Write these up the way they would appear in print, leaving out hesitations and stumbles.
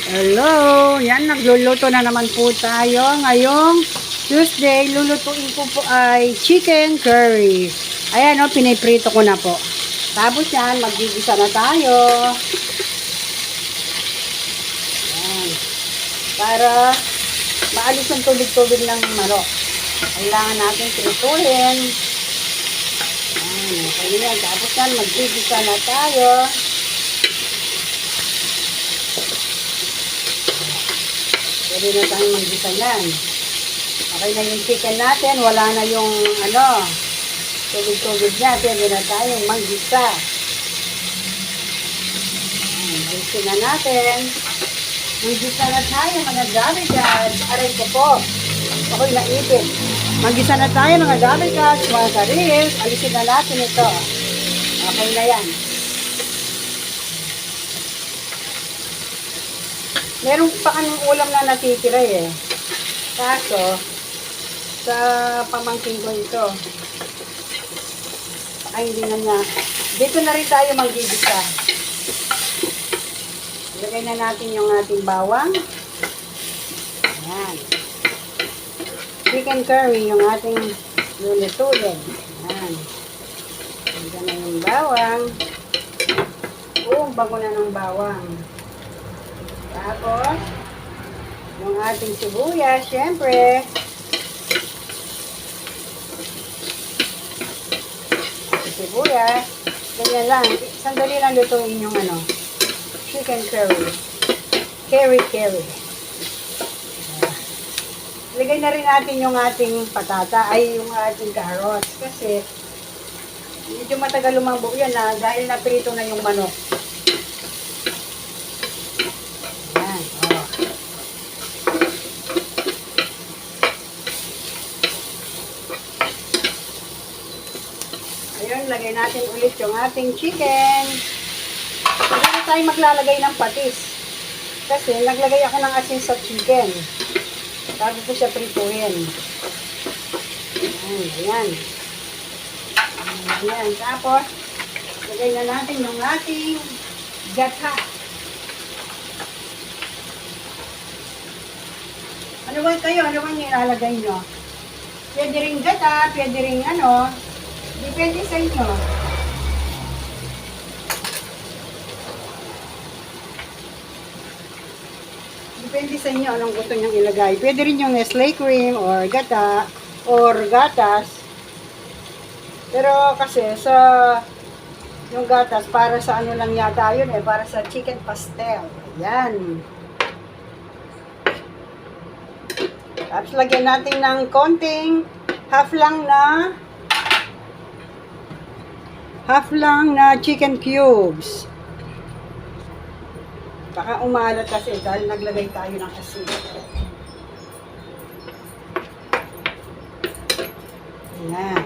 Hello! Yan, nagluluto na naman po tayo. Ngayong Tuesday, lulutuin ko po ay chicken curry. Ayan o, piniprito ko na po. Tapos yan, magigisa na tayo. Ayan. Para maalis ang tubig-tubig ng manok. Kailangan natin prituhin. Ayan, okay yan. Tapos yan, magigisa na tayo. Pwede na tayong mag-gisa yan. Okay na yung chicken natin. Wala na yung tubig-tubig niya. Pwede na tayong mag-gisa. Mag-gisa na natin. Mag-gisa na tayo mga gabigats. Aray ko po. Ako'y naipit. Mag-gisa na tayo mga gabigats. Mga karis. Alisin na natin ito. Okay na yan. Meron pa kaming ulam na natitira eh. Kaso, sa pamangkin ko ito, ay hindi na niya. Dito na rin tayo mag-gigisa. Ilagay na natin yung ating bawang. Ayan. Chicken curry, yung ating lulutuin. Ayan. Ilagay na yung bawang. Bago na ng bawang. Tapos, yung ating sibuyas, syempre. Sibuyas. Ganyan lang. Sandali lang lutuin yung chicken curry. Curry. Lagay na rin natin yung ating patata, ay yung ating carrots. Kasi, medyo matagal lumambok yan dahil naprito na yung manok. Ayun, lagay natin ulit yung ating chicken. Hindi na tayo maglalagay ng patis. Kasi naglagay ako ng asin sa chicken. Bago ko siya prituhin. Ayan. Ayan. Tapos, lagay na natin yung ating gata. Ano ba kayo? Ano ba nilalagay nyo? Pwede rin gata, pwede rin depende sa inyo. Depende sa inyo anong gusto nyong ilagay. Pwede rin yung Nestle cream or gata or gatas. Pero kasi sa yung gatas para sa lang yata yun para sa chicken pastel. Ayan. Tapos lagyan natin ng konting half lang na chicken cubes. Baka umalat kasi dahil naglagay tayo ng asin. Ayan.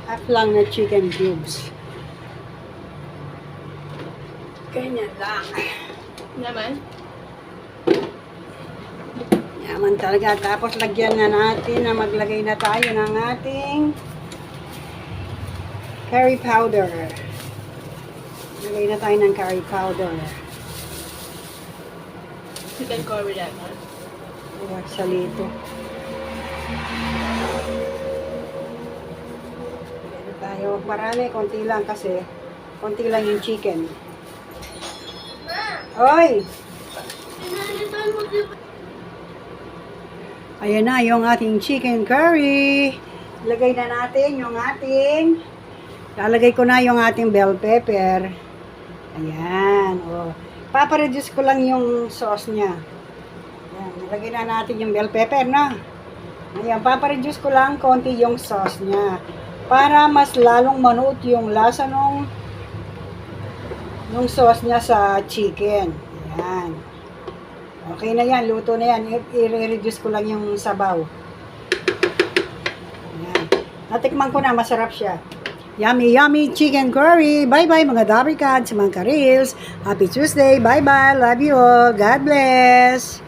Half lang na chicken cubes. Ganyan lang. Naman? Yaman talaga. Tapos lagyan na natin na maglagay na tayo ng ating curry powder. Lagay na tayo ng curry powder. Chicken curry naman. Salito. Lagay tayo. Marami, konti lang kasi. Konti lang yung chicken. Oy! Ayan na yung ating chicken curry. Lagay na natin yung ating lalagay ko na yung ating bell pepper. Ayan. Papareduce ko lang yung sauce niya. Ayan. Nilagay na natin yung bell pepper na. Ayan. Papareduce ko lang konti yung sauce niya. Para mas lalong manuot yung lasa nung sauce niya sa chicken. Ayan. Okay na yan. Luto na yan. I-reduce ko lang yung sabaw. Ayan. Natikman ko na. Masarap siya. Yummy, yummy chicken curry. Bye-bye mga Dabricats, mga Karils. Happy Tuesday. Bye-bye. Love you all. God bless.